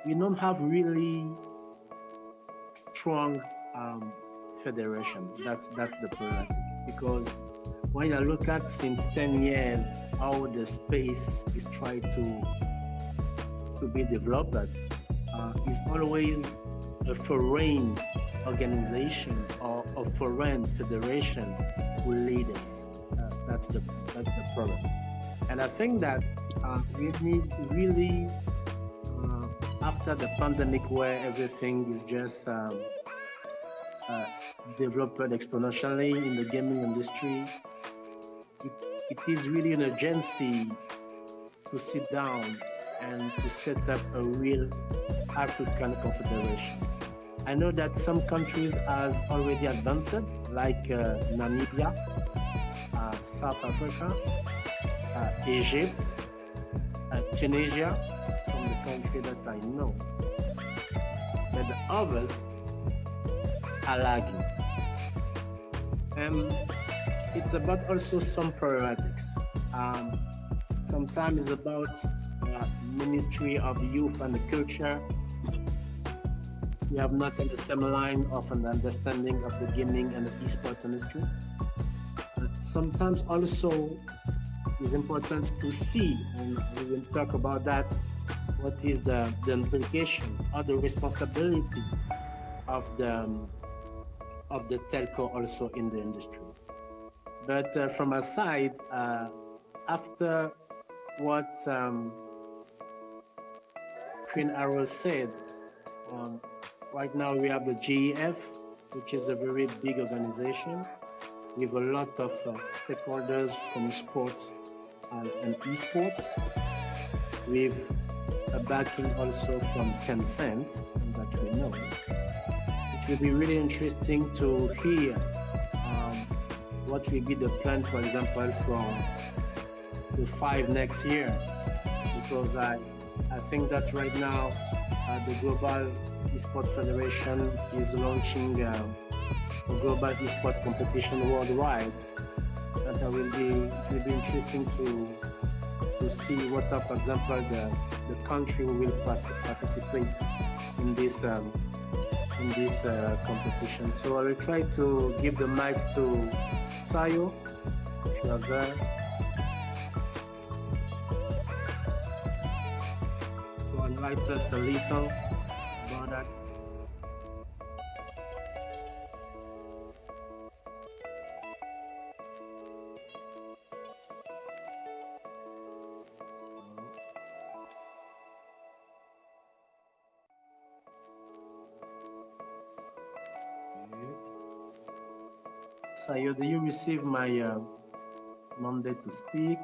we don't have really strong federation. That's the priority, because when I look at since 10 years how the space is trying to be developed, it's always a foreign organization or a foreign federation who lead us. That's the problem. And I think that we need to really, after the pandemic where everything is just developed exponentially in the gaming industry, it is really an urgency to sit down and to set up a real African confederation. I know that some countries has already advanced, like Namibia, South Africa, Egypt, Tunisia, from the country that I know. But the others are lagging. It's about also some priorities. Sometimes it's about Ministry of Youth and the Culture. We have not on the same line of an understanding of the gaming and the esports industry. Sometimes also it's important to see, and we will talk about that, what is the implication or the responsibility of the telco also in the industry. But from our side, after what Queen Arrow said, right now we have the GEF, which is a very big organization with a lot of stakeholders from sports and esports, with a backing also from Tencent that we know. It will be really interesting to hear what will be the plan, for example, from the 5 next year, because I think that right now the Global Esport Federation is launching a global esport competition worldwide, and it will be interesting to see what are, for example, the country who will participate in this competition. So I will try to give the mic to Sayo, if you are there. To enlighten us a little about that. Sayo, do you receive my mandate to speak?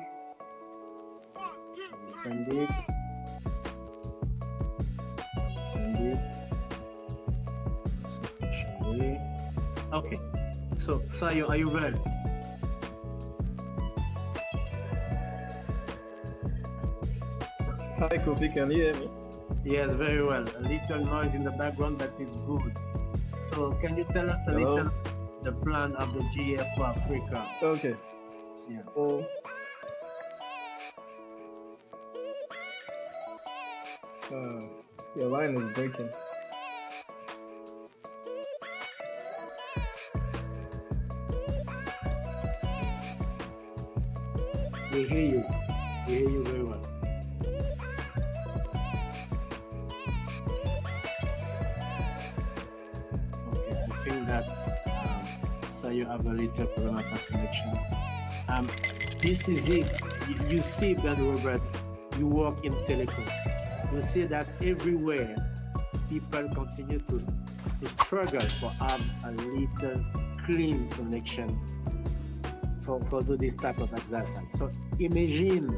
Send it. Send it. Sufficiently. Okay. So, Sayo, are you ready? Hi, Kofi, can you hear me? Yes, very well. A little noise in the background, but it's good. So, can you tell us a little the plan of the GF for Africa? Okay. Yeah. So, your line is breaking. We hear you. We hear you very well. Okay, I think that so you have a little problem with connection. This is it. You see, Brother Roberts, you work in telecom. You see that everywhere people continue to struggle for have a little clean connection for do this type of exercise. So imagine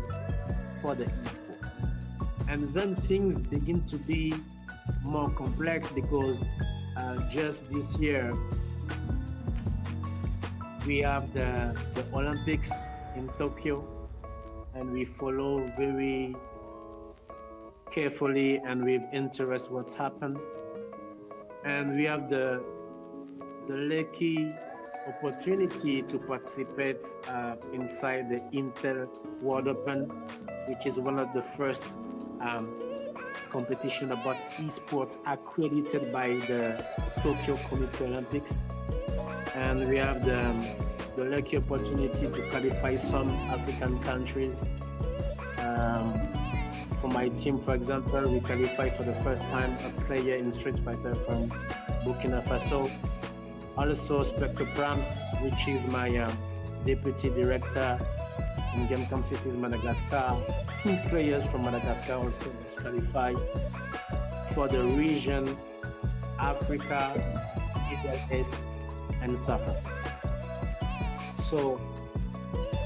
for the esport. And then things begin to be more complex, because just this year we have the Olympics in Tokyo, and we follow very carefully and with interest what's happened. And we have the lucky opportunity to participate inside the Intel World Open, which is one of the first competition about esports accredited by the Tokyo Community Olympics. And we have the lucky opportunity to qualify some African countries. For my team, for example, we qualified for the first time a player in Street Fighter from Burkina Faso. Also, Spectre Prams, which is my deputy director in Gamecampcities, Madagascar. 2 players from Madagascar also was qualified for the region Africa, Middle East, and South Africa. So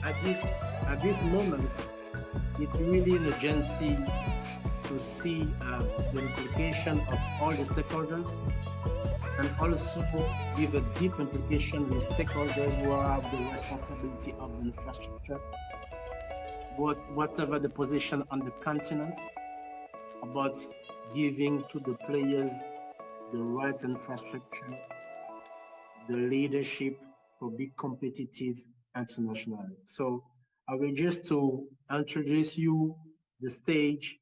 at this moment, it's really an urgency to see the implication of all the stakeholders, and also give a deep implication with stakeholders who have the responsibility of the infrastructure, whatever the position on the continent, about giving to the players the right infrastructure, the leadership for be competitive internationally. So I will just to introduce you the stage,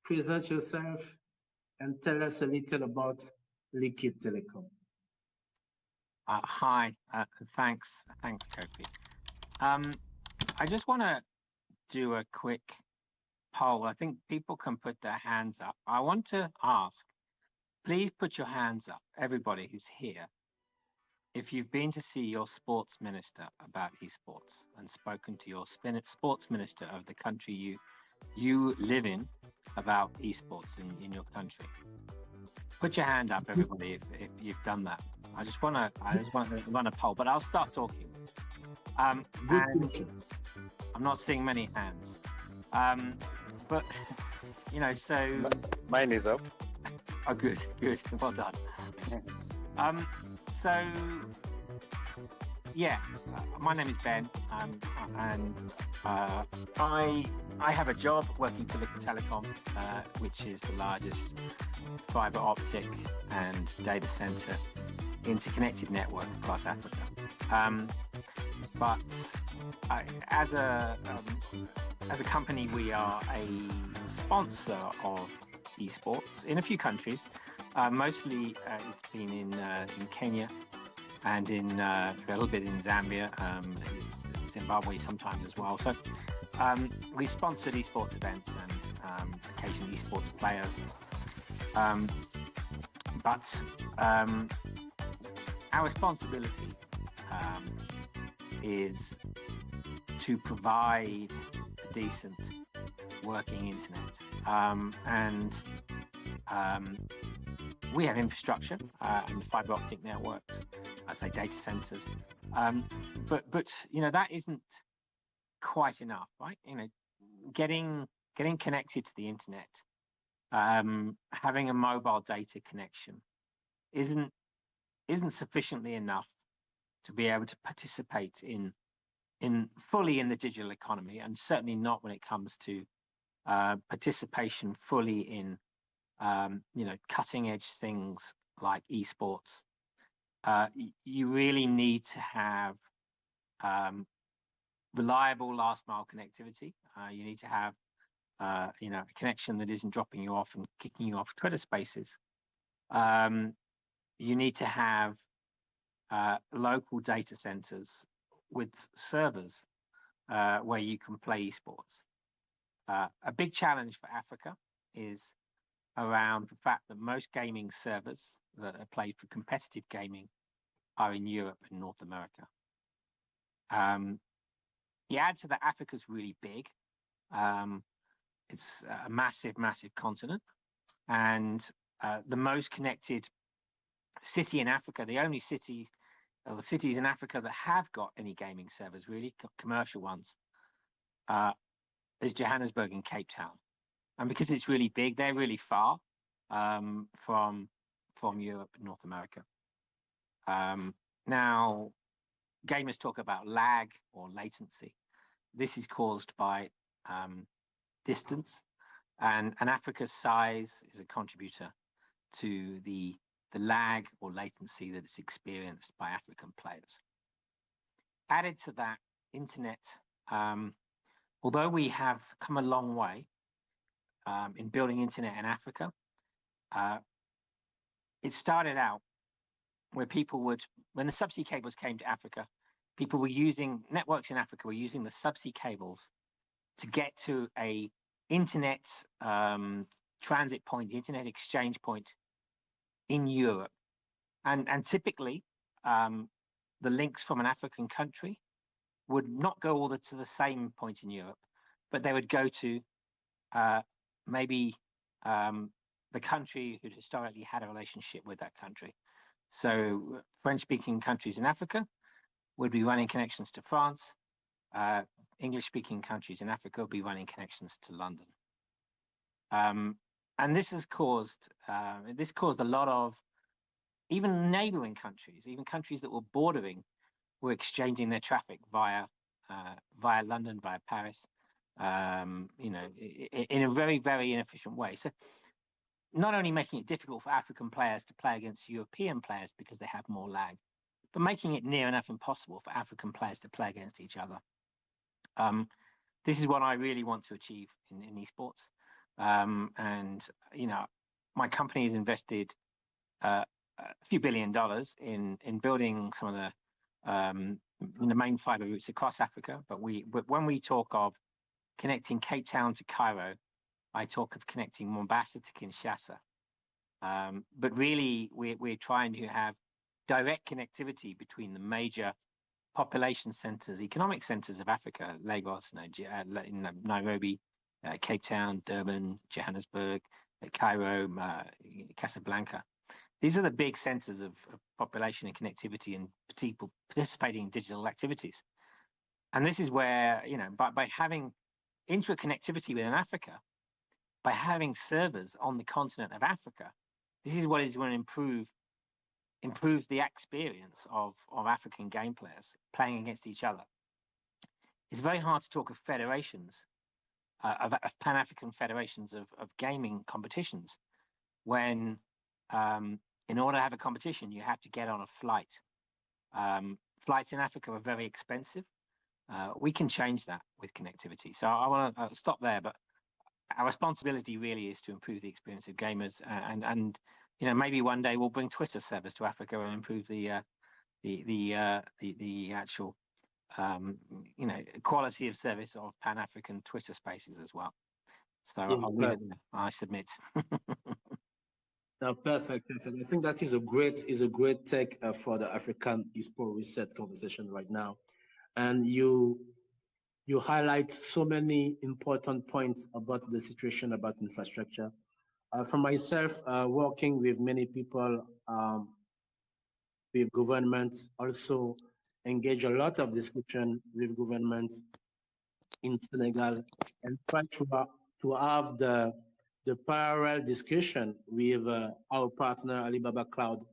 present yourself, and tell us a little about Liquid Telecom. Hi, thanks, Kofi. I just want to do a quick poll. I think people can put their hands up. I want to ask, please put your hands up, everybody who's here, if you've been to see your sports minister about esports and spoken to your sports minister of the country you live in about esports in your country. Put your hand up, everybody, if you've done that. I just want to run a poll, but I'll start talking. And I'm not seeing many hands, but you know, so mine is up. Oh, good, well done. So yeah, my name is Ben, and I have a job working for Liquid Telecom, which is the largest fiber optic and data center interconnected network across Africa. But as a company, we are a sponsor of esports in a few countries. Mostly it's been in Kenya and in a little bit in Zambia, Zimbabwe sometimes as well. So we sponsored esports events and occasionally esports players. But our responsibility is to provide a decent working internet, and we have infrastructure and fiber optic networks, I say data centers, but you know, that isn't quite enough, right? You know, getting connected to the internet, having a mobile data connection isn't sufficiently enough to be able to participate in fully in the digital economy, and certainly not when it comes to participation fully in you know, cutting edge things like esports. You really need to have reliable last mile connectivity. You need to have you know, a connection that isn't dropping you off and kicking you off Twitter Spaces. You need to have local data centers with servers where you can play esports. A big challenge for Africa is around the fact that most gaming servers that are played for competitive gaming are in Europe and North America. You add to that, Africa's really big. It's a massive continent, and the most connected city in Africa, the only city or the cities in Africa that have got any gaming servers, really commercial ones, is Johannesburg and Cape Town. And because it's really big, they're really far from Europe and North America. Now, gamers talk about lag or latency. This is caused by distance, and Africa's size is a contributor to the lag or latency that is experienced by African players. Added to that, internet, although we have come a long way, in building internet in Africa. It started out where people would, when the subsea cables came to Africa, people were using, networks in Africa were using the subsea cables to get to a internet transit point, the internet exchange point in Europe. And typically, the links from an African country would not go all to the same point in Europe, but they would go to maybe the country who historically had a relationship with that country. So French-speaking countries in Africa would be running connections to France. English-speaking countries in Africa would be running connections to London. And this has caused a lot of, even neighboring countries, even countries that were bordering, were exchanging their traffic via London, via Paris, in a very, very inefficient way. So not only making it difficult for African players to play against European players because they have more lag, but making it near enough impossible for African players to play against each other. This is what I really want to achieve in esports. And, my company has invested a few $1 billion in building some of the main fiber routes across Africa. But when we talk of connecting Cape Town to Cairo, I talk of connecting Mombasa to Kinshasa. But really, we're trying to have direct connectivity between the major population centers, economic centers of Africa: Lagos, Nairobi, Cape Town, Durban, Johannesburg, Cairo, Casablanca. These are the big centers of population and connectivity and people participating in digital activities. And this is where, by having intra-connectivity within Africa, by having servers on the continent of Africa, this is what is going to improve the experience of African game players playing against each other. It's very hard to talk of federations, of Pan-African federations of gaming competitions, when in order to have a competition, you have to get on a flight. Flights in Africa are very expensive. We can change that with connectivity. So I want to stop there, but our responsibility really is to improve the experience of gamers, and maybe one day we'll bring Twitter service to Africa and improve the actual quality of service of Pan-African Twitter spaces as well. So Yeah, I'll leave it there. I submit. No, perfect. I think that is a great take for the African Esport Reset conversation right now, and you highlight so many important points about the situation about infrastructure. For myself, working with many people, with government, also engage a lot of discussion with government in Senegal, and try to have the parallel discussion with our partner Alibaba Cloud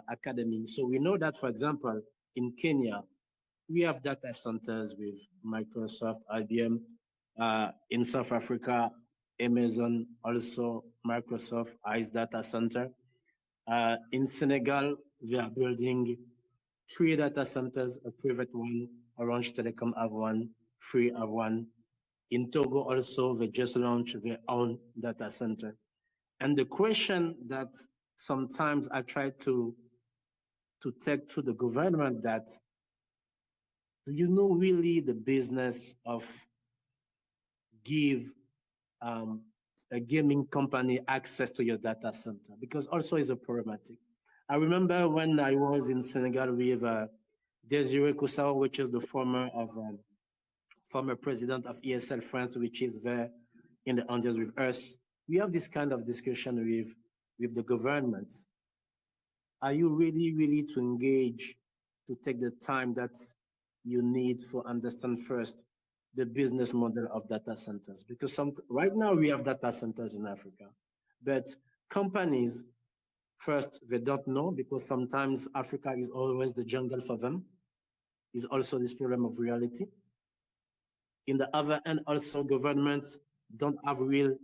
Academy. So we know that, for example, in Kenya, we have data centers with Microsoft, IBM. In South Africa, Amazon, also Microsoft, ICE data center. In Senegal, we are building 3 data centers, a private one, Orange Telecom have one, Free have one. In Togo also, they just launched their own data center. And the question that sometimes I try to take to the government, that do you know really the business of give a gaming company access to your data center? Because also is a problematic. I remember when I was in Senegal with Desiree Koussawa, which is the former president of ESL France, which is there in the Andes with us. We have this kind of discussion with the government. Are you really to engage, to take the time that you need for understand first the business model of data centers? Because right now we have data centers in Africa, but companies, first, they don't know, because sometimes Africa is always the jungle for them. Is also this problem of reality. In the other end, also governments don't have real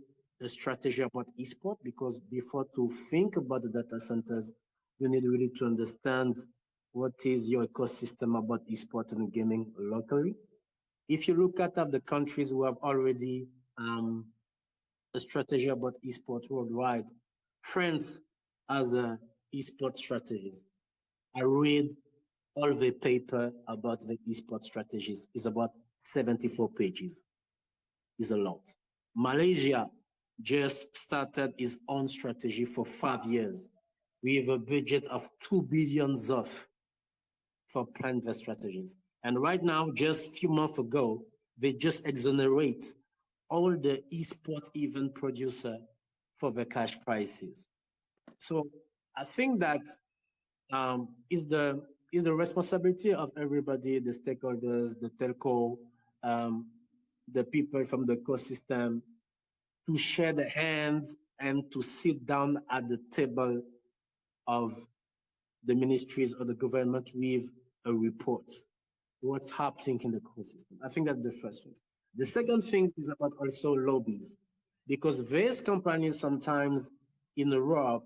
strategy about esport, because before to think about the data centers, you need really to understand what is your ecosystem about esport and gaming locally. If you look at the countries who have already a strategy about esports worldwide. France has a esports strategies. I read all the paper about the esports strategies. It's about 74 pages. It's a lot. Malaysia just started its own strategy for 5 years. We have a budget of 2 billion ZOF for plan their strategies. And right now, just a few months ago, they just exonerate all the esports event producer for the cash prices. So I think that is the responsibility of everybody, the stakeholders, the telco, the people from the ecosystem, to share the hands and to sit down at the table of the ministries or the government with a report. What's happening in the ecosystem? I think that's the first thing. The second thing is about also lobbies, because these companies sometimes in Europe,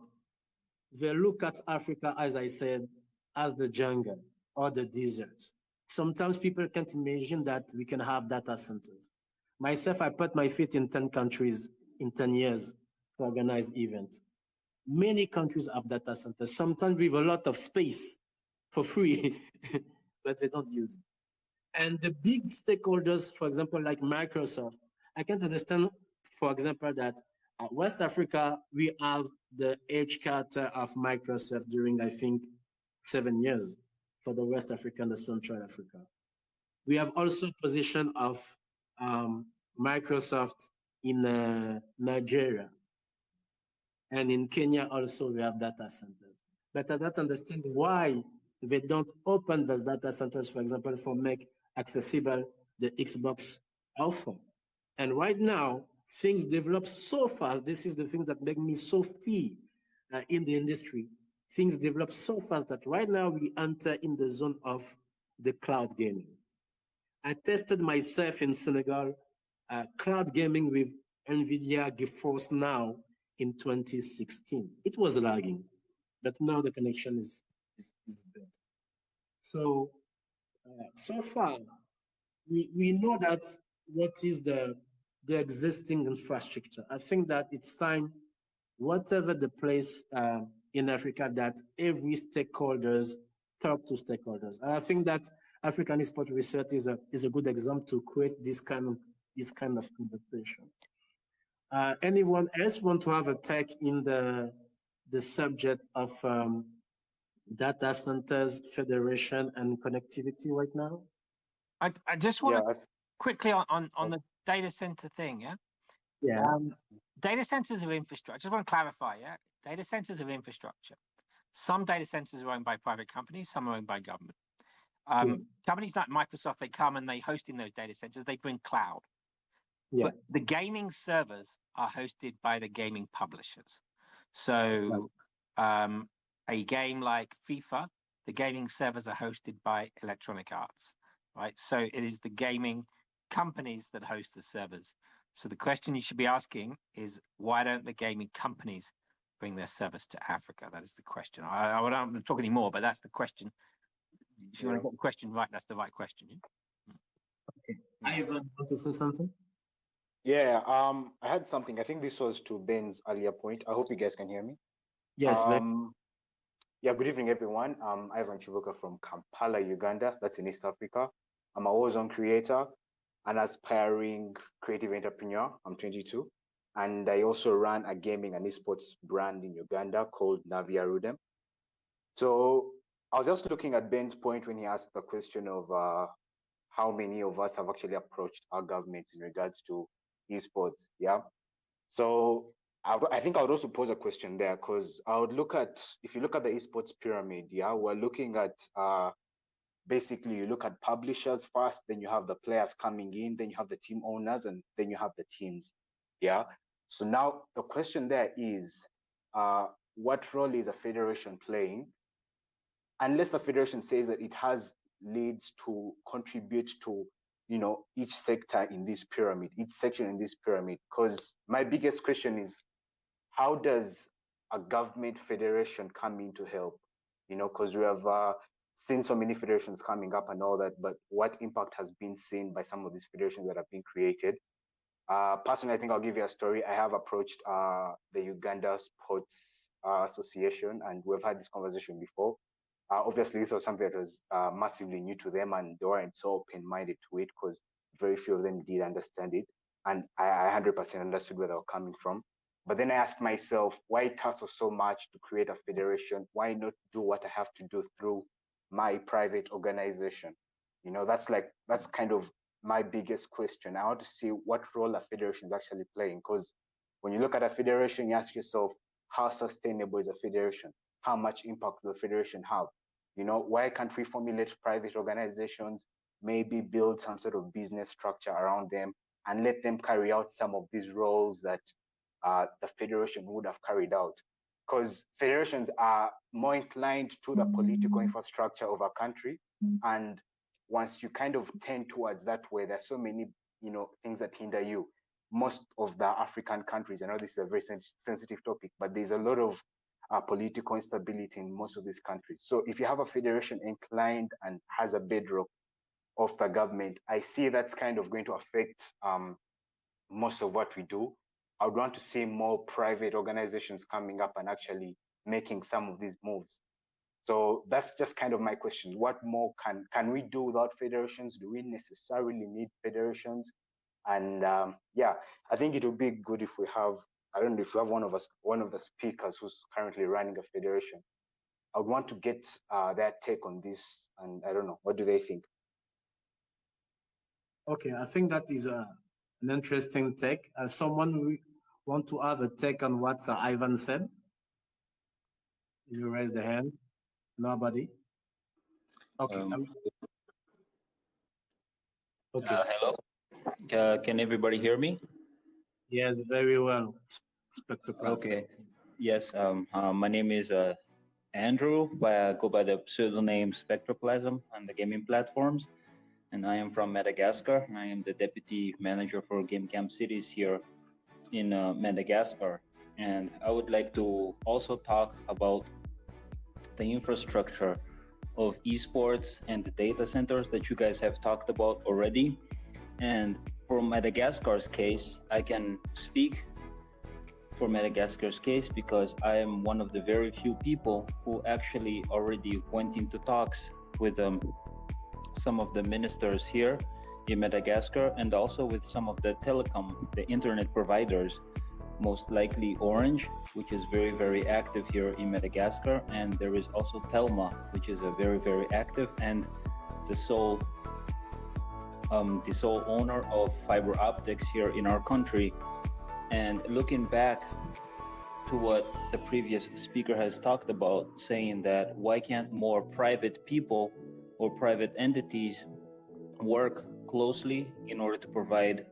they look at Africa, as I said, as the jungle or the desert. Sometimes people can't imagine that we can have data centers. Myself, I put my feet in 10 countries in 10 years to organize events. Many countries have data centers, sometimes with a lot of space for free, but they don't use it. And the big stakeholders, for example, like Microsoft, I can't understand, for example, that West Africa, we have the headquarters of Microsoft during, I think, 7 years for the West Africa and the Central Africa. We have also position of Microsoft in Nigeria. And in Kenya also we have data centers. But I don't understand why they don't open those data centers, for example, for make accessible the Xbox Alpha. And right now, things develop so fast. This is the thing that make me so fear in the industry. Things develop so fast that right now we enter in the zone of the cloud gaming. I tested myself in Senegal, cloud gaming with NVIDIA GeForce Now in 2016. It was lagging, but now the connection is better. So, so far, we know that what is the existing infrastructure. I think that it's time, whatever the place in Africa, that every stakeholders talk to stakeholders. And I think that African Esport Research is a good example to create this kind of conversation. Anyone else want to have a take in the subject of data centers, federation, and connectivity right now? I just want to quickly on the data center thing, yeah? Yeah. Data centers of infrastructure, I just want to clarify, yeah? Data centers of infrastructure. Some data centers are owned by private companies, some are owned by government. Yes. Companies like Microsoft, they come and they host in those data centers, they bring cloud. Yeah. But the gaming servers are hosted by the gaming publishers. So a game like FIFA, the gaming servers are hosted by Electronic Arts, right? So it is the gaming companies that host the servers. So the question you should be asking is, why don't the gaming companies bring their servers to Africa? That is the question. I don't talk anymore, but that's the question. If you want to get the question right, that's the right question. Yeah? Okay. Ivan, want to say something? Yeah, I had something. I think this was to Ben's earlier point. I hope you guys can hear me. Yes. Yeah, good evening, everyone. I'm Ivan Chivuka from Kampala, Uganda. That's in East Africa. I'm a Warzone creator, an aspiring creative entrepreneur. I'm 22. And I also run a gaming and esports brand in Uganda called Navia Rudem. So I was just looking at Ben's point when he asked the question of how many of us have actually approached our governments in regards to esports. Yeah. So I think I would also pose a question there, because I would look at, if you look at the esports pyramid, yeah, we're looking at basically you look at publishers first, then you have the players coming in, then you have the team owners, and then you have the teams. Yeah. So now the question there is, what role is a federation playing? Unless the federation says that it has leads to contribute to, you know, each sector in this pyramid, each section in this pyramid. Because my biggest question is, how does a government federation come in to help? You know, because we have seen so many federations coming up and all that, but what impact has been seen by some of these federations that have been created? Personally, I think I'll give you a story. I have approached the Uganda Sports Association, and we've had this conversation before. Obviously, this was something that was massively new to them, and they weren't so open-minded to it because very few of them did understand it. And I 100% understood where they were coming from. But then I asked myself, why tussle so much to create a federation? Why not do what I have to do through my private organization? You know, that's kind of my biggest question. I want to see what role a federation is actually playing. Because when you look at a federation, you ask yourself, how sustainable is a federation? How much impact will the federation have? You know, why can't we formulate private organizations, maybe build some sort of business structure around them and let them carry out some of these roles that the federation would have carried out? Because federations are more inclined to the political infrastructure of a country. And once you kind of tend towards that way, there's so many, you know, things that hinder you. Most of the African countries, I know this is a very sensitive topic, but there's a lot of political instability in most of these countries. So if you have a federation inclined and has a bedrock of the government, I see that's kind of going to affect most of what we do. I would want to see more private organizations coming up and actually making some of these moves. So that's just kind of my question. What more can we do without federations? Do we necessarily need federations? And yeah, I think it would be good if we have, I don't know if we have one of the speakers who's currently running a federation. I would want to get their take on this. And I don't know, what do they think? Okay, I think that is an interesting take. Someone want to have a take on what Ivan said? You raise the hand. Nobody. Okay. Okay. Hello. Can everybody hear me? Yes, very well. Okay. Yes. My name is Andrew. I go by the pseudonym Spectroplasm on the gaming platforms, and I am from Madagascar. I am the deputy manager for Gamecampcities here in Madagascar, and I would like to also talk about the infrastructure of esports and the data centers that you guys have talked about already. And for Madagascar's case, I can speak for Madagascar's case because I am one of the very few people who actually already went into talks with some of the ministers here in Madagascar, and also with some of the telecom, the internet providers, most likely Orange, which is very, very active here in Madagascar. And there is also Telma, which is a very, very active, and the sole owner of fiber optics here in our country. And looking back to what the previous speaker has talked about, saying that why can't more private people or private entities work closely in order to provide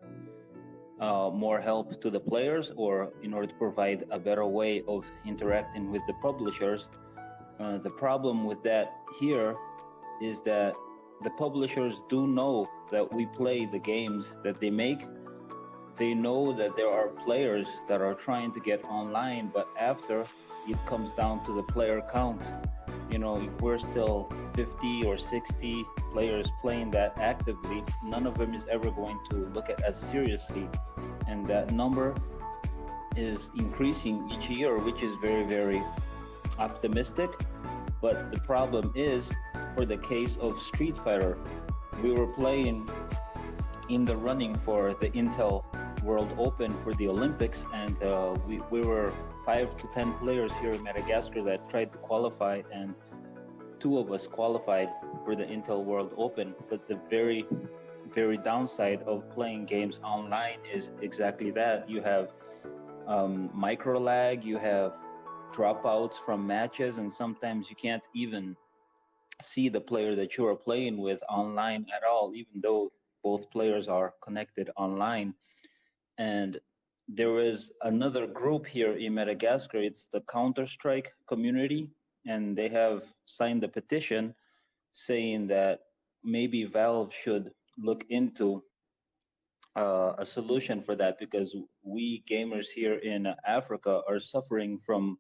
more help to the players, or in order to provide a better way of interacting with the publishers. The problem with that here is that the publishers do know that we play the games that they make. They know that there are players that are trying to get online, but after it comes down to the player count. You know, if we're still 50 or 60 players playing that actively, none of them is ever going to look at as seriously. And that number is increasing each year, which is very, very optimistic. But the problem is, for the case of Street Fighter, we were playing in the running for the Intel World Open for the Olympics, and we were 5 to 10 players here in Madagascar that tried to qualify, and 2 of us qualified for the Intel World Open. But the very, very downside of playing games online is exactly that. You have micro lag, you have dropouts from matches, and sometimes you can't even see the player that you are playing with online at all, even though both players are connected online. And there is another group here in Madagascar, it's the Counter-Strike community, and they have signed a petition saying that maybe Valve should look into a solution for that, because we gamers here in Africa are suffering from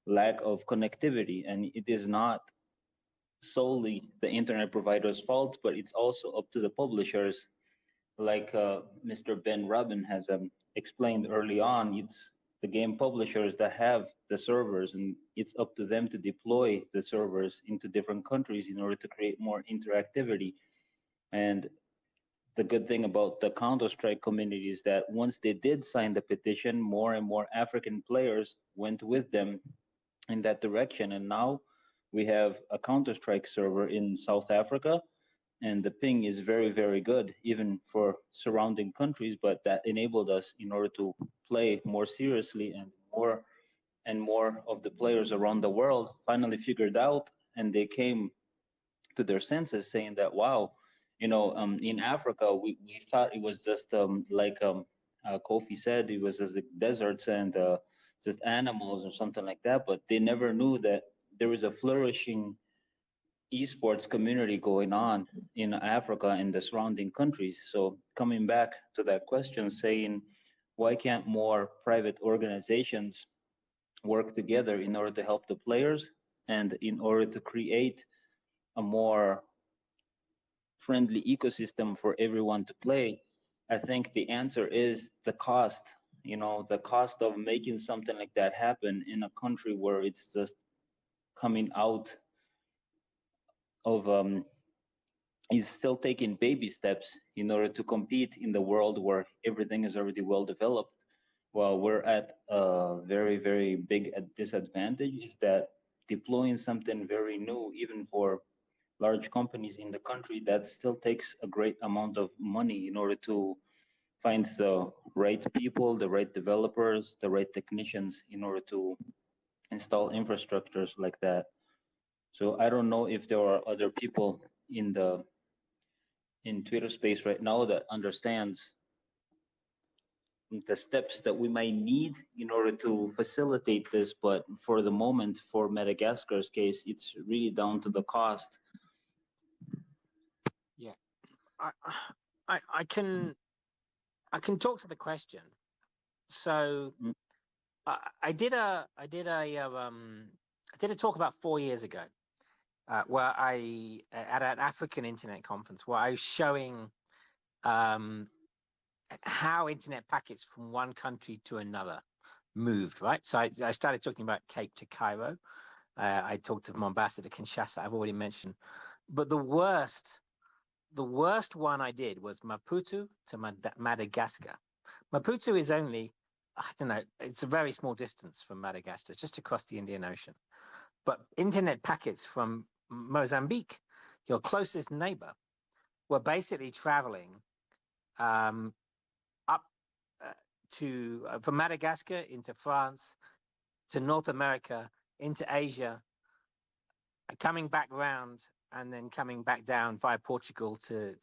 lack of connectivity, and it is not solely the internet provider's fault, but it's also up to the publishers like Mr. Ben Rubin has explained early on, it's the game publishers that have the servers, and it's up to them to deploy the servers into different countries in order to create more interactivity. And the good thing about the Counter-Strike community is that once they did sign the petition, more and more African players went with them in that direction. And now we have a Counter-Strike server in South Africa, and the ping is very, very good, even for surrounding countries. But that enabled us in order to play more seriously, and more of the players around the world finally figured out, and they came to their senses, saying that, wow, in Africa, we thought it was just like Kofi said, it was just like deserts and just animals or something like that, but they never knew that there was a flourishing esports community going on in Africa and the surrounding countries. So coming back to that question, saying, why can't more private organizations work together in order to help the players and in order to create a more friendly ecosystem for everyone to play? I think the answer is the cost. The cost of making something like that happen in a country where it's just coming out of is still taking baby steps in order to compete in the world where everything is already well developed. While we're at a very, very big disadvantage, is that deploying something very new, even for large companies in the country, that still takes a great amount of money in order to find the right people, the right developers, the right technicians in order to install infrastructures like that. So I don't know if there are other people in Twitter space right now that understands the steps that we might need in order to facilitate this. But for the moment, for Madagascar's case, it's really down to the cost. Yeah, I can talk to the question. So I did a talk about 4 years ago, where I at an African internet conference where I was showing how internet packets from one country to another moved, right? So I started talking about Cape to Cairo. I talked of Mombasa to Kinshasa, I've already mentioned. But the worst one I did was Maputo to Madagascar. Maputo is only, I don't know, it's a very small distance from Madagascar, it's just across the Indian Ocean. But internet packets from Mozambique, your closest neighbor, were basically traveling up from Madagascar into France, to North America, into Asia, coming back round, and then coming back down via Portugal to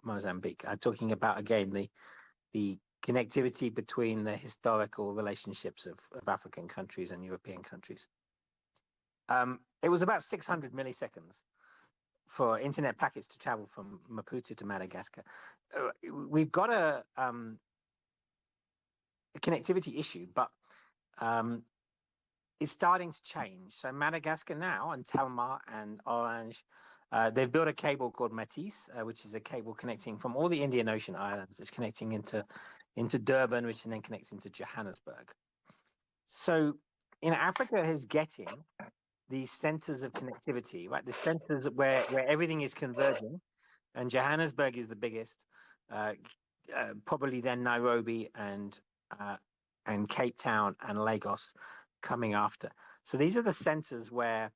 Mozambique. I'm talking about, again, the connectivity between the historical relationships of African countries and European countries. It was about 600 milliseconds for internet packets to travel from Maputo to Madagascar. We've got a connectivity issue, but it's starting to change. So Madagascar now, and Telma and Orange, they've built a cable called Matisse, which is a cable connecting from all the Indian Ocean islands. It's connecting into Durban, which then connects into Johannesburg. So Africa is getting these centers of connectivity, right? The centers where everything is converging, and Johannesburg is the biggest, probably then Nairobi and Cape Town and Lagos coming after. So these are the centers where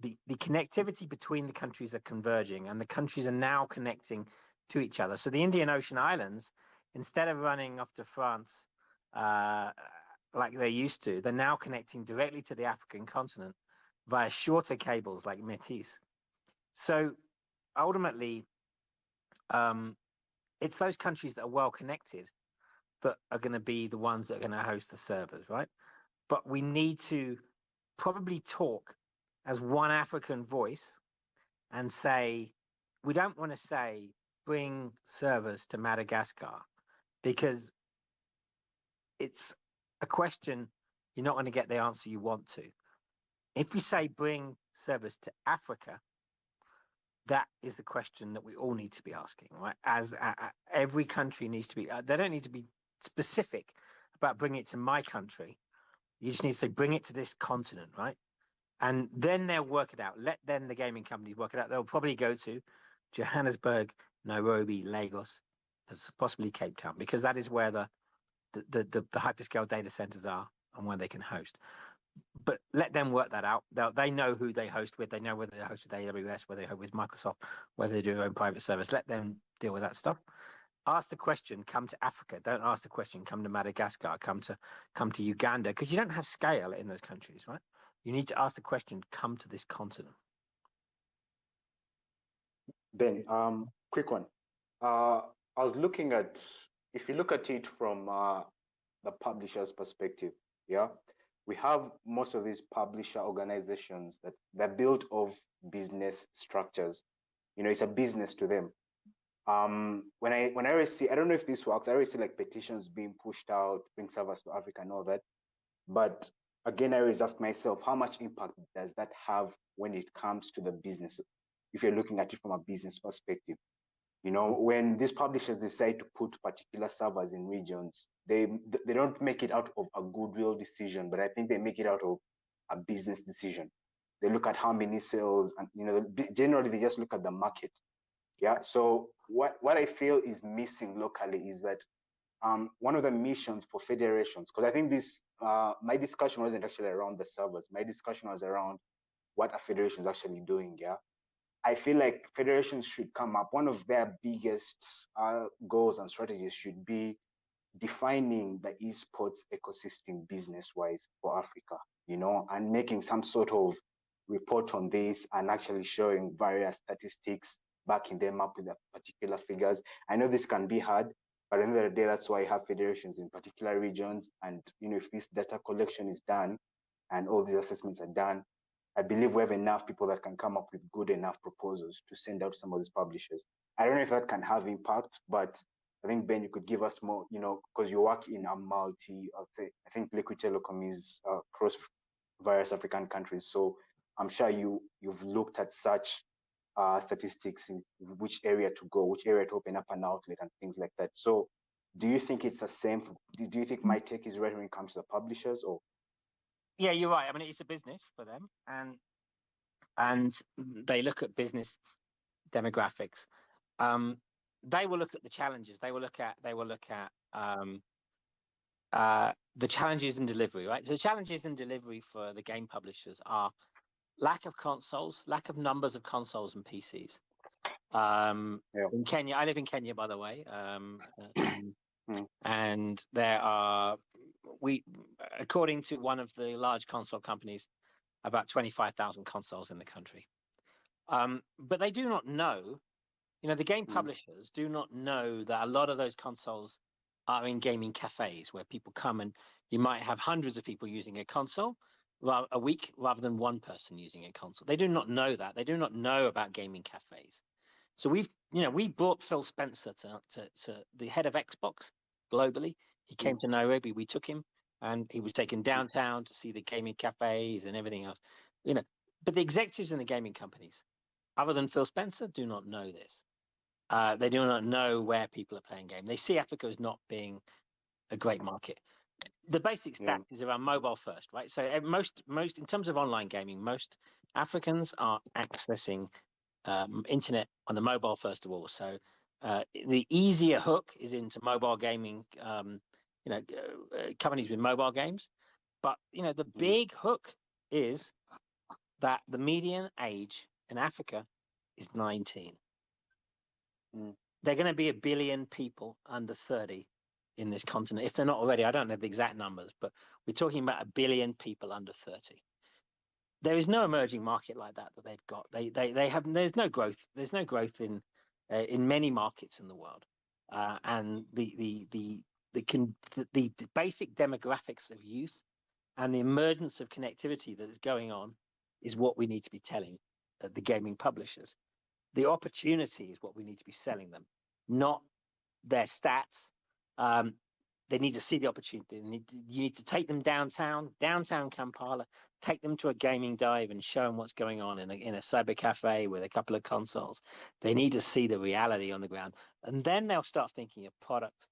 the connectivity between the countries are converging, and the countries are now connecting to each other. So the Indian Ocean islands, instead of running off to France like they used to, they're now connecting directly to the African continent via shorter cables like Métis. So ultimately, it's those countries that are well connected that are going to be the ones that are going to host the servers, right? But we need to probably talk as one African voice and say, we don't want to say, bring servers to Madagascar, because it's a question you're not going to get the answer you want to. If we say bring servers to Africa, that is the question that we all need to be asking, right? As every country needs to be, they don't need to be specific about bringing it to my country. You just need to say, bring it to this continent, right? And then they'll work it out. Let then the gaming companies work it out. They'll probably go to Johannesburg, Nairobi, Lagos, possibly Cape Town, because that is where the hyperscale data centers are and where they can host. But let them work that out. They know who they host with. They know whether they host with AWS, whether they host with Microsoft, whether they do their own private service. Let them deal with that stuff. Ask the question, come to Africa. Don't ask the question, come to Madagascar, come to Uganda, because you don't have scale in those countries, right? You need to ask the question, come to this continent. Ben, quick one. I was looking at, if you look at it from the publisher's perspective, yeah, we have most of these publisher organizations that they're built of business structures. You know, it's a business to them. When I always see, I don't know if this works, I always see like petitions being pushed out, bring servers to Africa and all that. But again, I always ask myself, how much impact does that have when it comes to the business? If you're looking at it from a business perspective, you know, when these publishers decide to put particular servers in regions, they don't make it out of a goodwill decision, but I think they make it out of a business decision. They look at how many sales, and you know, generally they just look at the market. Yeah. So what I feel is missing locally is that one of the missions for federations, because I think this my discussion wasn't actually around the servers. My discussion was around what a federation is actually doing. Yeah. I feel like federations should come up. One of their biggest goals and strategies should be defining the esports ecosystem business-wise for Africa, you know, and making some sort of report on this and actually showing various statistics, backing them up with the particular figures. I know this can be hard, but at the end of the day, that's why I have federations in particular regions. And, you know, if this data collection is done and all these assessments are done, I believe we have enough people that can come up with good enough proposals to send out some of these publishers. I don't know if that can have impact, but I think, Ben, you could give us more, you know, because you work in a I'll say, I think Liquid Telecom is across various African countries. So I'm sure you've looked at such statistics in which area to go, which area to open up an outlet and things like that. So do you think it's the same? Do you think my take is right when it comes to the publishers, or? Yeah, you're right. I mean, it's a business for them, and they look at business demographics. They will look at the challenges. They will look at the challenges in delivery, right? So the challenges in delivery for the game publishers are lack of consoles, lack of numbers of consoles and PCs. In Kenya, I live in Kenya, by the way, and there are, according to one of the large console companies, about 25,000 consoles in the country. But they do not know, you know, the game publishers do not know that a lot of those consoles are in gaming cafes where people come, and you might have hundreds of people using a console a week rather than one person using a console. They do not know that. They do not know about gaming cafes. So we brought Phil Spencer to the head of Xbox globally. He came to Nairobi. We took him, and he was taken downtown to see the gaming cafes and everything else. You know, but the executives in the gaming companies, other than Phil Spencer, do not know this. They do not know where people are playing games. They see Africa as not being a great market. The basic stat is around mobile first, right? So most in terms of online gaming, most Africans are accessing internet on the mobile first of all. So the easier hook is into mobile gaming, companies with mobile games. But you know, the big hook is that the median age in Africa is 19. They're going to be 1 billion people under 30 in this continent. If they're not already, I don't know the exact numbers, but we're talking about 1 billion people under 30. There is no emerging market like that they've got. They have. There's no growth. There's no growth in many markets in the world, and the basic demographics of youth and the emergence of connectivity that is going on is what we need to be telling the gaming publishers. The opportunity is what we need to be selling them, not their stats. they need to see the opportunity. You need to take them downtown Kampala, take them to a gaming dive and show them what's going on in a cyber cafe with a couple of consoles. They need to see the reality on the ground. And then they'll start thinking of products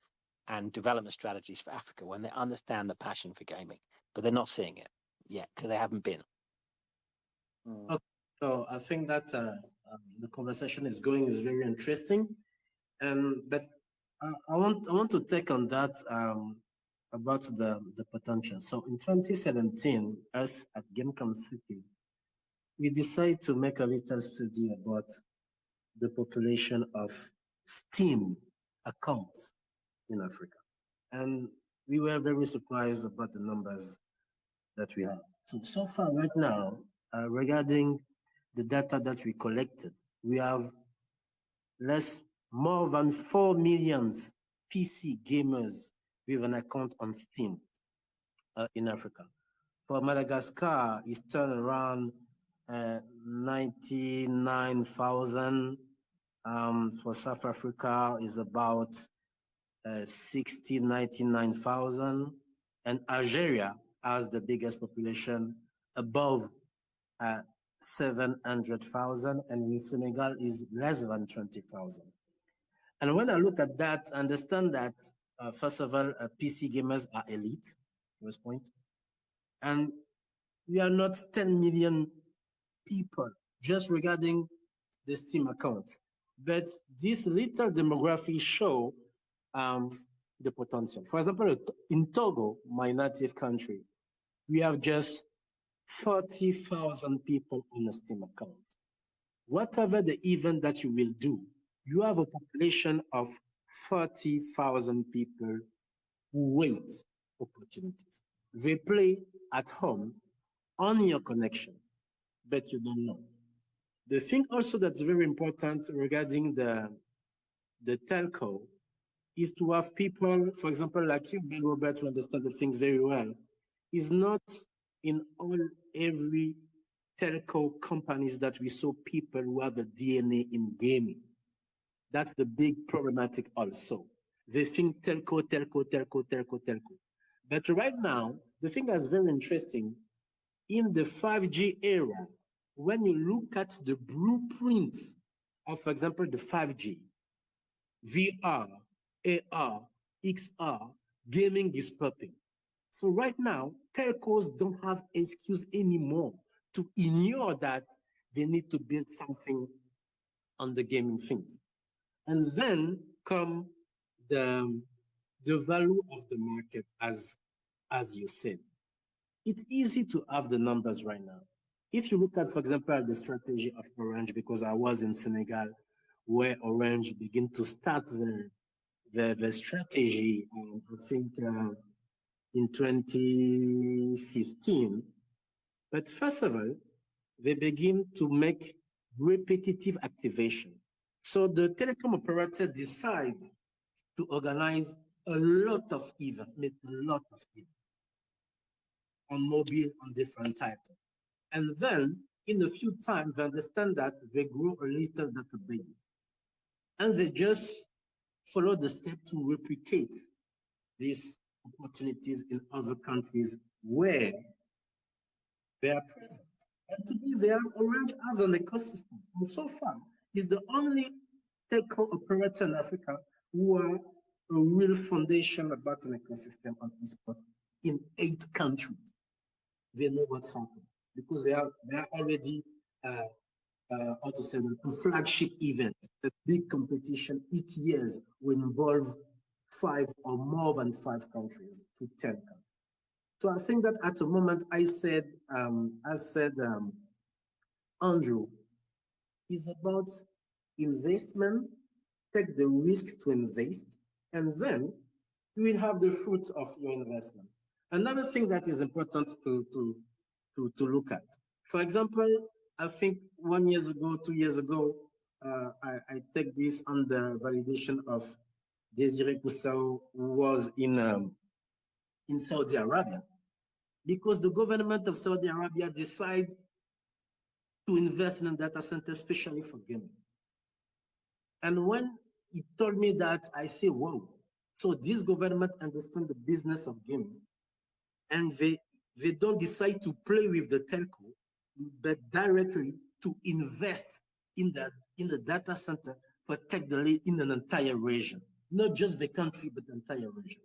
and development strategies for Africa when they understand the passion for gaming. But they're not seeing it yet because they haven't been. Okay. So I think that the conversation is very interesting. But I want to take on that about the potential. So in 2017, us at Gamecampcities, we decided to make a little study about the population of Steam accounts in Africa. And we were very surprised about the numbers that we have. So far right now, regarding the data that we collected, we have more than 4 million PC gamers with an account on Steam in Africa. For Madagascar, it's turned around 99,000. For South Africa, is about 99,000. And Algeria has the biggest population, above 700,000, and in Senegal is less than 20,000. And when I look at that, I understand that, first of all, PC gamers are elite, first point. And we are not 10 million people just regarding the Steam accounts. But this little demography show the potential. For example, in Togo, my native country, we have just 40,000 people on a Steam account. Whatever the event that you will do, you have a population of 40,000 people who wait opportunities. They play at home on your connection, but you don't know. The thing also that's very important regarding the telco is to have people, for example, like you, Bill Robert, who understand the things very well, is not in every telco companies that we saw people who have a DNA in gaming. That's the big problematic also. They think telco. But right now, the thing that's very interesting, in the 5G era, when you look at the blueprints of, for example, the 5G, VR, AR, XR, gaming is popping. So right now, telcos don't have excuse anymore to ignore that they need to build something on the gaming things. And then come the value of the market, as you said. It's easy to have the numbers right now. If you look at, for example, the strategy of Orange, because I was in Senegal, where Orange began to start the strategy, I think in 2015. But first of all, they begin to make repetitive activation. So the telecom operator decide to organize a lot of events, on mobile, on different titles. And then in a few times, they understand that they grow a little database. And they just follow the step to replicate these opportunities in other countries where they are present. And today they have Orange as an ecosystem. And so far, is the only telco operator in Africa who are a real foundation about an ecosystem on Esport in 8 countries. They know what's happening because they are already how to say that, a flagship event, a big competition each year will involve 5 or more than 5 countries to 10 countries. So I think that at the moment I said, Andrew, is about investment, take the risk to invest, and then you will have the fruits of your investment. Another thing that is important to look at. For example, I think 1 year ago, 2 years ago, I take this on the validation of Desiree Poussao, who was in Saudi Arabia, because the government of Saudi Arabia decided to invest in a data center, especially for gaming. And when he told me that, I say, wow, So this government understand the business of gaming, and they don't decide to play with the telco, but directly to invest in the data center, protect the lead in an entire region, not just the country, but the entire region.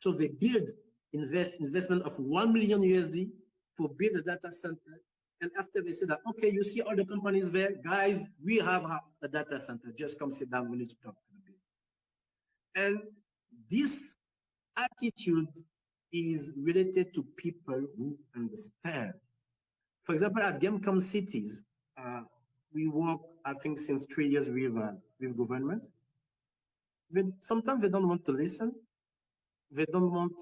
So they build investment of 1 million USD to build a data center. And after they say that, okay, you see all the companies there, guys, we have a data center. Just come sit down, we need to talk to the business. And this attitude is related to people who understand. For example, at Gamecampcities, we work, I think, since 3 years with government. Sometimes they don't want to listen. They don't want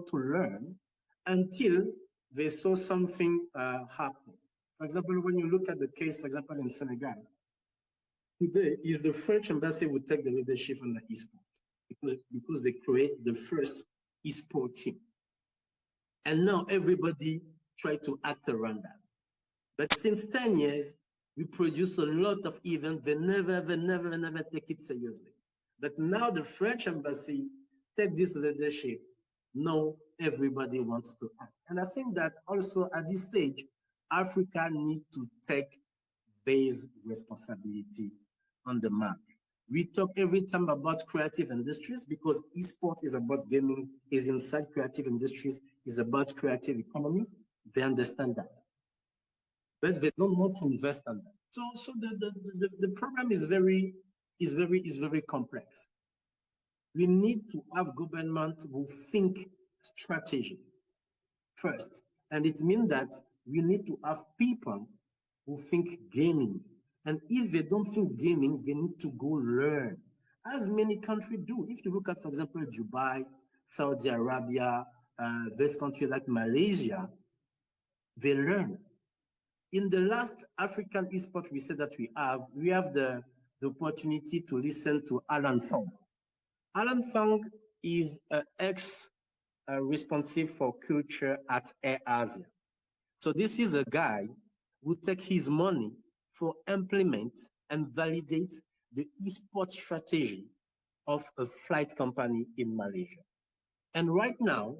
to learn until they saw something happen. For example, when you look at the case, for example, in Senegal, today is the French embassy who take the leadership on the esport because they create the first esport team. And now everybody try to act around that. But since 10 years, we produce a lot of events. They never take it seriously. But now the French embassy take this leadership. Now everybody wants to act. And I think that also at this stage, Africa needs to take base responsibility on the map. We talk every time about creative industries because esport is about gaming, is inside creative industries, is about creative economy. They understand that. But they don't want to invest on that. So the problem is very complex. We need to have government who think strategy first. And it means that we need to have people who think gaming. And if they don't think gaming, they need to go learn, as many countries do. If you look at, for example, Dubai, Saudi Arabia, this country like Malaysia, they learn. In the last African Esport we said that we have the opportunity to listen to Alan Fong. Alan Fong is responsive for culture at Air Asia. So this is a guy who take his money for implement and validate the esport strategy of a flight company in Malaysia. And right now,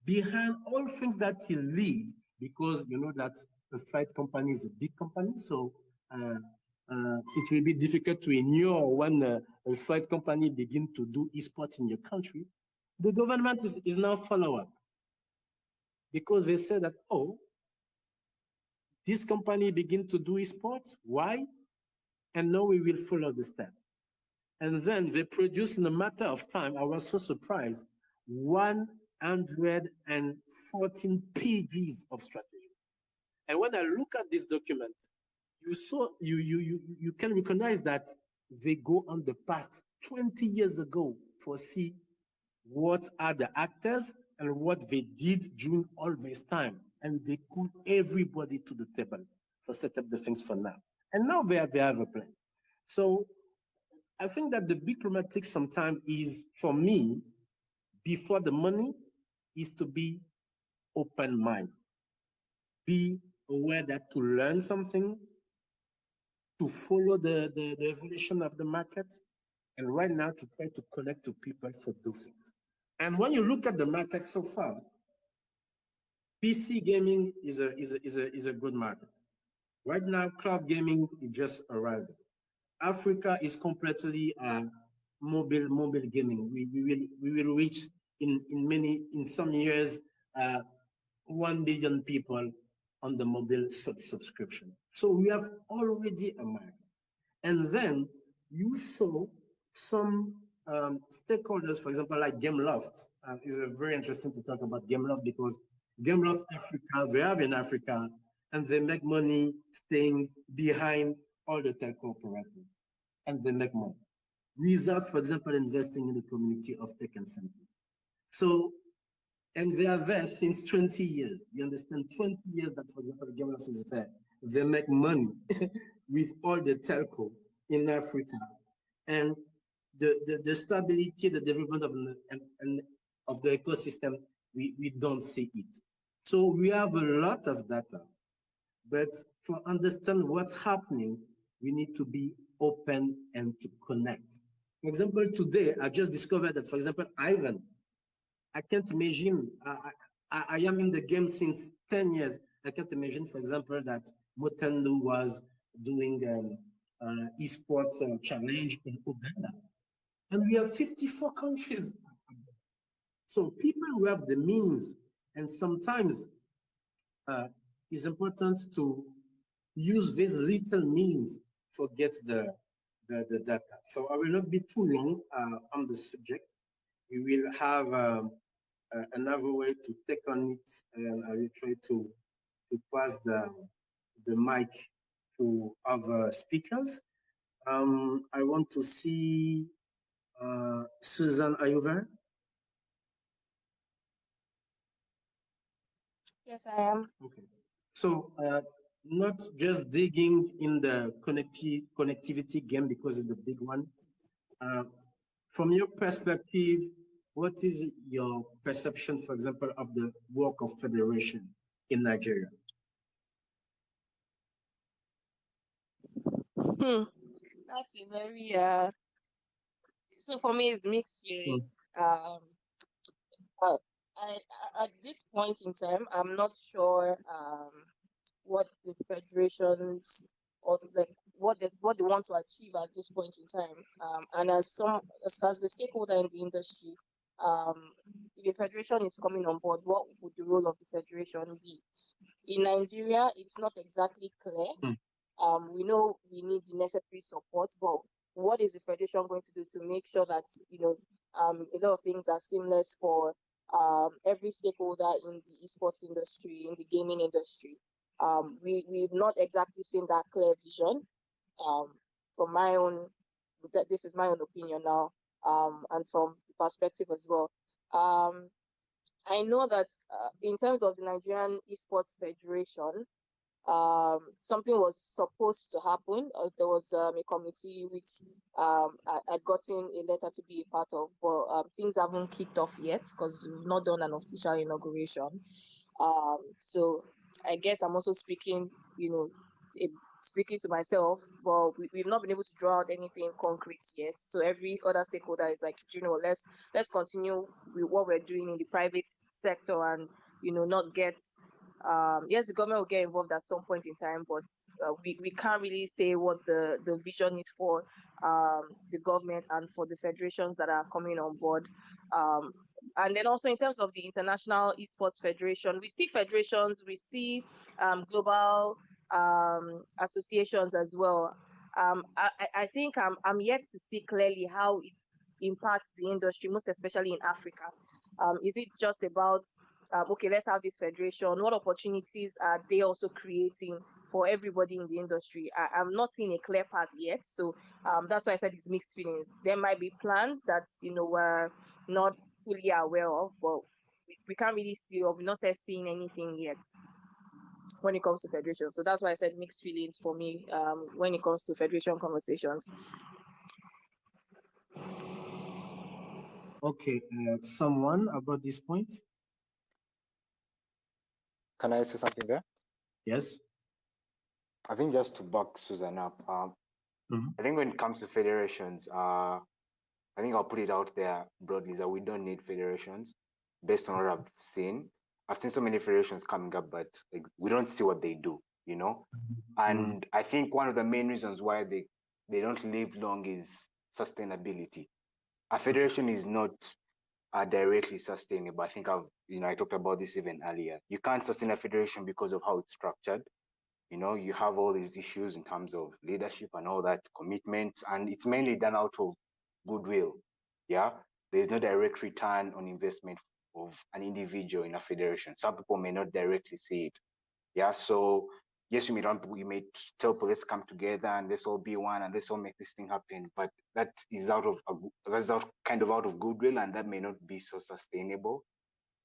behind all things that he lead, because you know that a flight company is a big company, so it will be difficult to ignore when a flight company begin to do esports in your country. The government is now follow up because they say that, oh, this company begin to do esports, why? And now we will follow the step. And then they produce in a matter of time, I was so surprised, 114 pages of strategy. And when I look at this document, you can recognize that they go on the past 20 years ago for see what are the actors and what they did during all this time. And they put everybody to the table to set up the things for now. And now they have a plan. So I think that the big problematic sometimes is, for me, before the money, is to be open-minded. Be aware that to learn something, to follow the evolution of the market, and right now to try to connect to people for those things. And when you look at the market so far, PC gaming is a good market. Right now, cloud gaming is just arriving. Africa is completely mobile gaming. We will reach in some years 1 billion people on the mobile subscription. So we have already a market. And then you saw some stakeholders, for example, like Gameloft. It's very interesting to talk about Gameloft because Gameloft Africa, they have in Africa, and they make money staying behind all the telco operators, and they make money without, for example, investing in the community of tech and center. So, and they are there since 20 years. You understand, 20 years that, for example, Gameloft is there. They make money with all the telco in Africa, and the stability, the development of the ecosystem, we don't see it. So we have a lot of data, but to understand what's happening, we need to be open and to connect. For example, today I just discovered that, for example, Ivan, I can't imagine, I am in the game since 10 years. I can't imagine, for example, that Motendu was doing esports challenge in Uganda. And we have 54 countries. So people who have the means, and sometimes it's important to use these little means to get the data. So I will not be too long on the subject. We will have another way to take on it, and I will try to pass the mic to other speakers. I want to see Susan, are you there? Yes, I am. Okay. So not just digging in the connectivity game because it's the big one. From your perspective, what is your perception, for example, of the work of federation in Nigeria? That's a very so for me it's mixed feelings. At this point in time, I'm not sure what the federations or like what they want to achieve at this point in time. And as the stakeholder in the industry, if a federation is coming on board, what would the role of the federation be? In Nigeria, it's not exactly clear. We know we need the necessary support, but what is the federation going to do to make sure that a lot of things are seamless for every stakeholder in the esports industry, in the gaming industry? We've not exactly seen that clear vision. From my own, this is my own opinion now, and from the perspective as well. I know that in terms of the Nigerian Esports Federation, something was supposed to happen. There was a committee which I'd gotten a letter to be a part of, but things haven't kicked off yet because we've not done an official inauguration. So I guess I'm also speaking, speaking to myself, but we've not been able to draw out anything concrete yet. So every other stakeholder is like, let's continue with what we're doing in the private sector and, not get, yes, the government will get involved at some point in time, but we can't really say what the vision is for the government and for the federations that are coming on board. And then also in terms of the International Esports Federation, we see federations, we see global associations as well. I think I'm yet to see clearly how it impacts the industry, most especially in Africa. Is it just about okay, let's have this federation? What opportunities are they also creating for everybody in the industry? I'm not seeing a clear path yet, so that's why I said it's mixed feelings. There might be plans that we're not fully aware of, but we can't really see, or we're not seeing anything yet when it comes to federation. So that's why I said mixed feelings for me when it comes to federation conversations. Okay, someone about this point? Can I say something there? Yes. I think just to back Susan up, I think when it comes to federations, I think I'll put it out there broadly that we don't need federations based on what I've seen. I've seen so many federations coming up, but like, we don't see what they do, And I think one of the main reasons why they don't live long is sustainability. A federation is not directly sustainable. I think I talked about this even earlier. You can't sustain a federation because of how it's structured. You have all these issues in terms of leadership and all that commitment, and it's mainly done out of goodwill. Yeah, there's no direct return on investment of an individual in a federation. Some people may not directly see it. Yeah, so yes, we may tell people let's come together and let's all be one and let's all make this thing happen, but that is kind of out of goodwill, and that may not be so sustainable.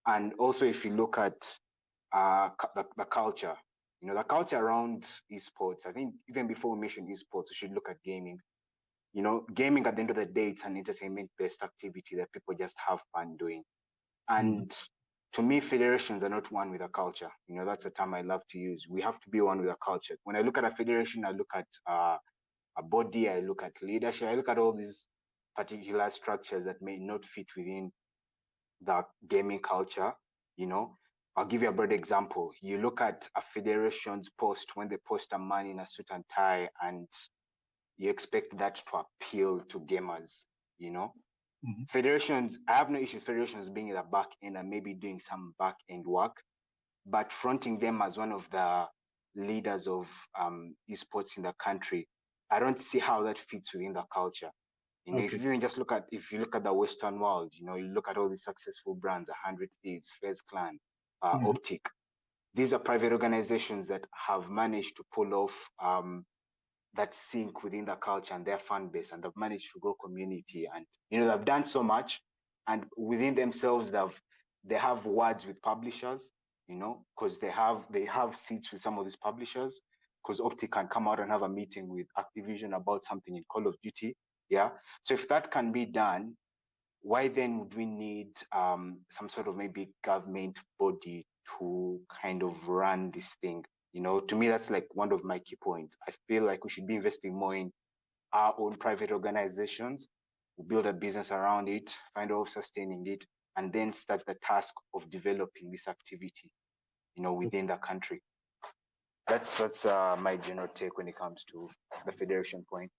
And also, if you look at the culture, the culture around esports, I think even before we mention esports, we should look at gaming. Gaming at the end of the day, it's an entertainment-based activity that people just have fun doing. And to me, federations are not one with a culture. That's a term I love to use. We have to be one with a culture. When I look at a federation, I look at a body, I look at leadership, I look at all these particular structures that may not fit within the gaming culture. You know, I'll give you a broad example. You look at a federation's post when they post a man in a suit and tie, and you expect that to appeal to gamers, you know? Federations, I have no issue with federations being in the back end and maybe doing some back end work, but fronting them as one of the leaders of esports in the country, I don't see how that fits within the culture. You know, if you even just look at the Western world, you know, you look at all these successful brands, 100 Thieves, Fez Clan, Optic. These are private organizations that have managed to pull off that sync within the culture and their fan base, and they've managed to grow community, and you know they've done so much, and within themselves they have words with publishers, you know, because they have seats with some of these publishers, because Optic can come out and have a meeting with Activision about something in Call of Duty. Yeah, so if that can be done, why then would we need some sort of maybe government body to kind of run this thing? You know, to me, that's like one of my key points. I feel like we should be investing more in our own private organizations, build a business around it, find a way of sustaining it, and then start the task of developing this activity, you know, within the country. That's my general take when it comes to the federation point.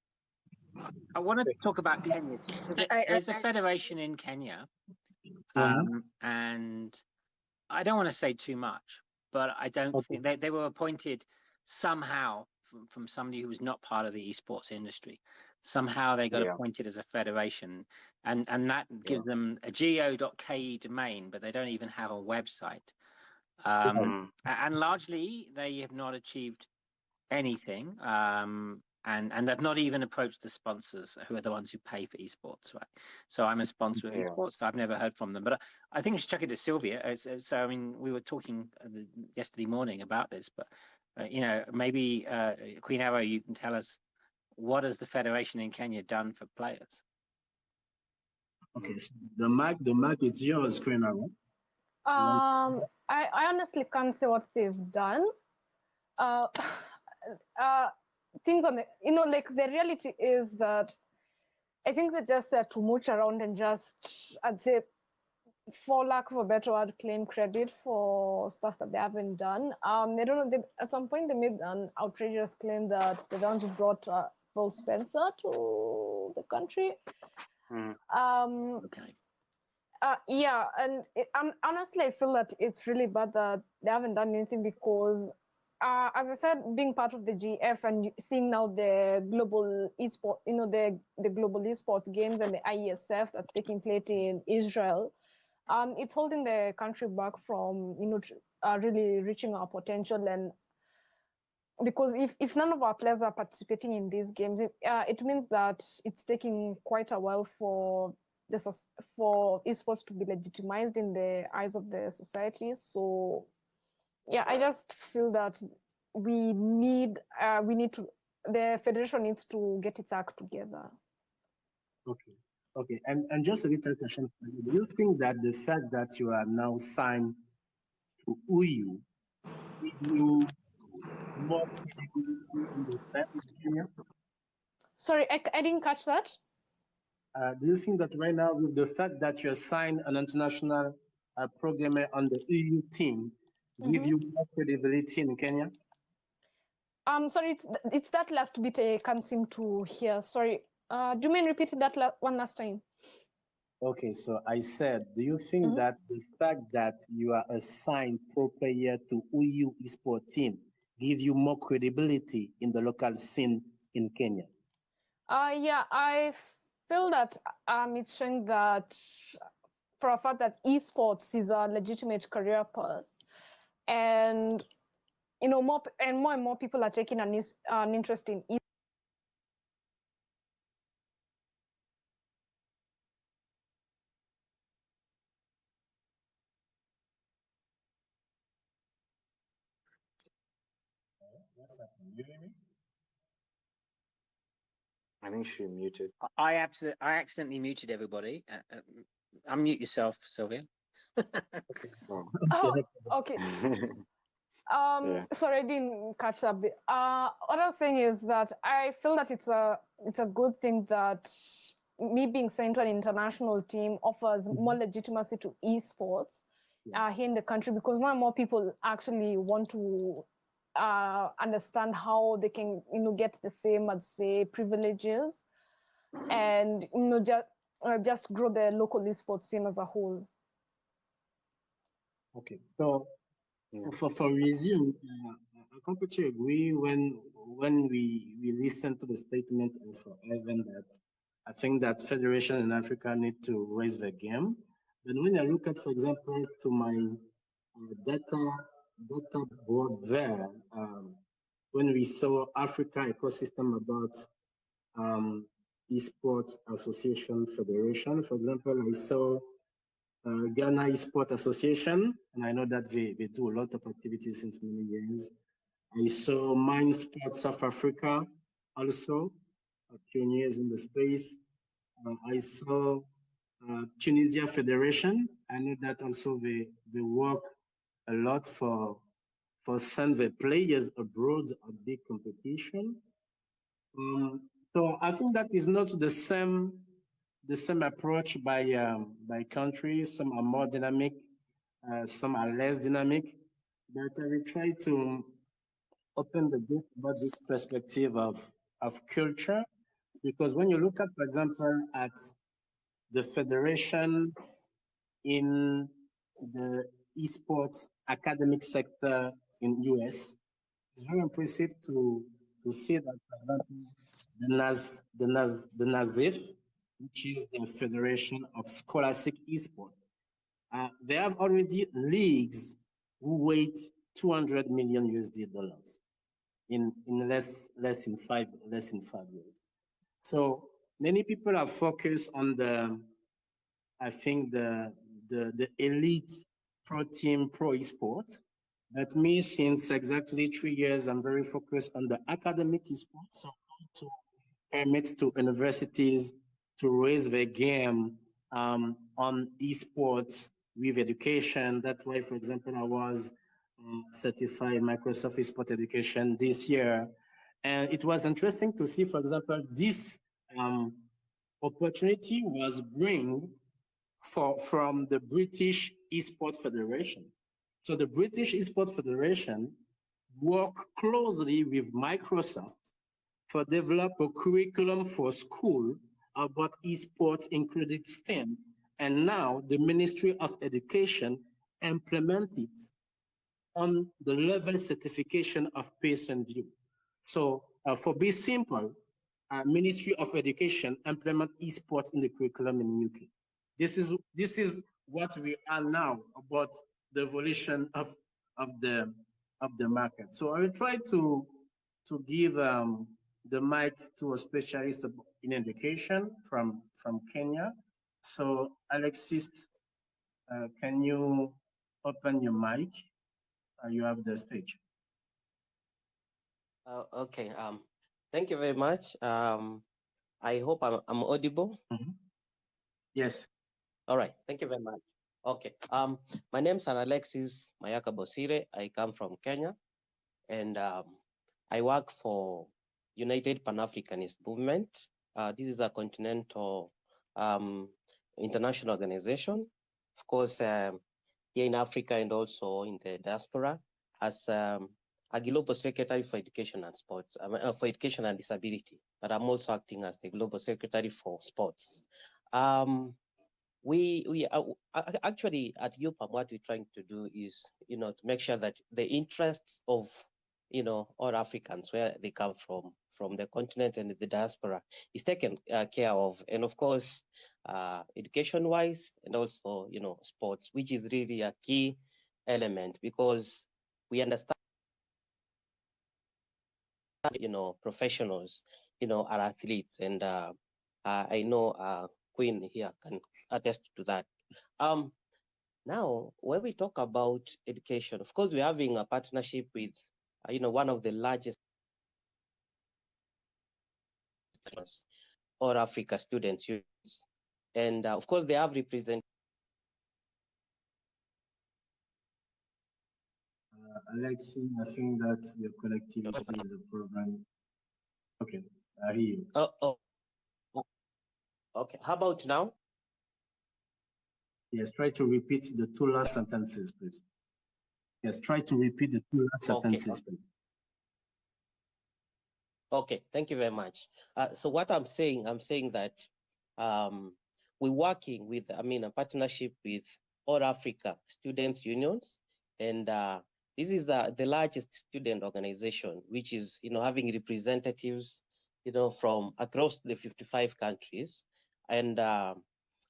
I want to talk about Kenya. So there's a federation in Kenya, and I don't want to say too much, but I don't think they were appointed somehow from somebody who was not part of the esports industry. Somehow they got appointed as a federation, and that gives them a go.ke domain, but they don't even have a website. And largely they have not achieved anything. And they've not even approached the sponsors, who are the ones who pay for esports, right? So I'm a sponsor of esports. So I've never heard from them, but I think we should chuck it to Sylvia. So I mean, we were talking yesterday morning about this, but you know, maybe Queen Arrow, you can tell us, what has the federation in Kenya done for players? Okay, so the mic is yours, Queen Arrow. I honestly can't say what they've done. Things on the, you know, like the reality is that I think they just to mooch around and just, I'd say, for lack of a better word, claim credit for stuff that they haven't done. They don't know, at some point they made an outrageous claim that the ones who brought Phil Spencer to the country. Yeah, and honestly, I feel that it's really bad that they haven't done anything, because as I said, being part of the GF and seeing now the global esport, you know, the global esports games and the IESF that's taking place in Israel, it's holding the country back from, you know, really reaching our potential. And because if none of our players are participating in these games, it means that it's taking quite a while for esports to be legitimized in the eyes of the society. So yeah, I just feel that we need to, the federation needs to get its act together. Okay, and just a little question for you. Do you think that the fact that you are now signed to UU gives you more credibility in the state of Kenya? Sorry, I didn't catch that. Do you think that right now, with the fact that you're signed an international programmer on the EU team, give you more credibility in Kenya? Sorry, it's that last bit I can't seem to hear. Sorry. Do you mean repeat that one last time? Okay, so I said, do you think that the fact that you are assigned pro player to EU Esport team give you more credibility in the local scene in Kenya? Yeah, I feel that it's showing that for a fact that esports is a legitimate career path, and you know, more and more people are taking an interest in esports. What's happening? You hear me? I think she muted. I accidentally muted everybody. Unmute yourself, Sylvia. Okay. Oh, okay. Sorry, I didn't catch that bit. What I was saying is that I feel that it's a good thing that me being sent to an international team offers more legitimacy to esports here in the country, because more and more people actually want to understand how they can, get the same, I'd say, privileges, and just grow the local esports scene as a whole. Okay, so for resume, I completely agree when we listen to the statement of Ivan that I think that federation in Africa need to raise their game. But when I look at, for example, to my data board there, when we saw Africa ecosystem about esports association federation, for example, I saw Ghana Esport Association, and I know that they do a lot of activities since many years. I saw Mind Sport South Africa also, pioneers in the space. I saw Tunisia Federation. I know that also they work a lot for send the players abroad at big competition. So I think that is not the same approach by countries. Some are more dynamic, some are less dynamic. But I will try to open the book about this perspective of culture, because when you look at, for example, at the federation in the esports academic sector in US, it's very impressive to see that, for example, the NASIF, which is the Federation of Scholastic Esport, they have already leagues who weight 200 million USD dollars in less than 5 years. So many people are focused on I think the elite pro team, pro esport. But me, since exactly 3 years, I'm very focused on the academic esport. So to permit to universities to raise their game on esports with education. That's why, for example, I was certified Microsoft Esport Education this year. And it was interesting to see, for example, this opportunity was bring from the British Esport Federation. So the British Esport Federation work closely with Microsoft for develop a curriculum for school about esports, including STEM. And now the Ministry of Education implement it on the level certification of peer review. So for be simple, Ministry of Education implement esports in the curriculum in the UK. This is what we are now about the evolution of the market. So I will try to give the mic to a specialist in education from Kenya. So Alexis, can you open your mic? You have the stage. Okay. Thank you very much. I hope I'm audible. Mm-hmm. Yes. All right. Thank you very much. Okay. My name is Alexis Mayaka Bosire. I come from Kenya, and I work for United Pan-Africanist Movement. This is a continental international organization, of course, here in Africa and also in the diaspora, as a global secretary for education and sports, for education and disability. But I'm also acting as the global secretary for sports. We are actually at UPAM, what we're trying to do is, to make sure that the interests of, all Africans, where they come from the continent and the diaspora, is taken care of. And of course, education-wise, and also, sports, which is really a key element, because we understand, professionals, are athletes, and I know Queen here can attest to that. Now, when we talk about education, of course, we're having a partnership with, one of the largest All Africa students, and of course, they have represented. Alexi, I think that your connectivity is a problem. Okay, I hear you. Oh, Okay, how about now? Yes, try to repeat the two last sentences, please. Yes, try to repeat the two last sentences, please. Okay, thank you very much. So what I'm saying that we're working with, a partnership with All Africa Students Unions, and this is the largest student organization, which is, having representatives, from across the 55 countries, and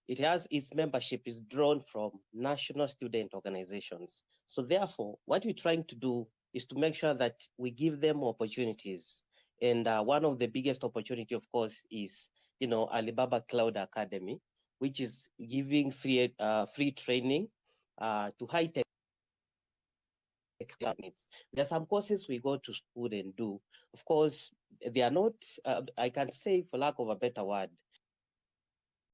its membership is drawn from national student organizations. So therefore, what we're trying to do is to make sure that we give them opportunities. And one of the biggest opportunity, of course, is, Alibaba Cloud Academy, which is giving free training to high-tech needs. There are some courses we go to school and do. Of course, they are not, I can say, for lack of a better word,